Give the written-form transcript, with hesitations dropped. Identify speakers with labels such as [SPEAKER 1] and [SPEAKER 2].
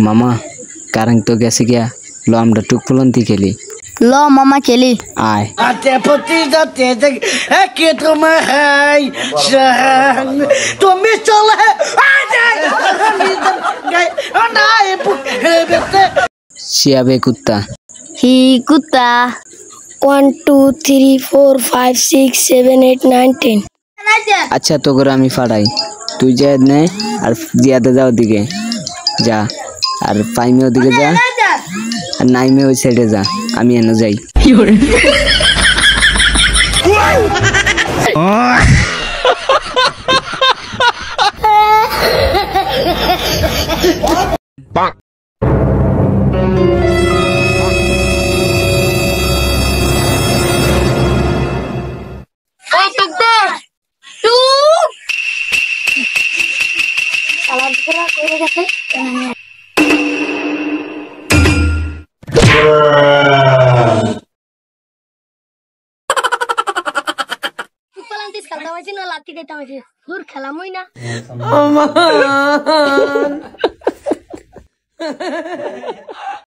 [SPEAKER 1] মামা কারেন্ট তো গেছে গিয়া লো আমরা টুক ফুলন্তি খেলি
[SPEAKER 2] ল মামা খেলি
[SPEAKER 1] আয়
[SPEAKER 3] আতে পতি যাতে কে তোমার হাই সাং তুমি চলে
[SPEAKER 1] শিয়াবে কুত্তা
[SPEAKER 2] হি কুত্তা
[SPEAKER 4] 1 2 3 4 5 6 7 8 9 10
[SPEAKER 1] আচ্ছা তো করে আমি ফাড়াই তুই যা নে আর জিয়াদে যাও দিকে যা আর পাইমে ওদিকে যা আর নাইমে ওই সাইডে যা আমি এনে যাই
[SPEAKER 4] লাঠি খাইতে হয়েছে দূর খেলামই না
[SPEAKER 3] আমার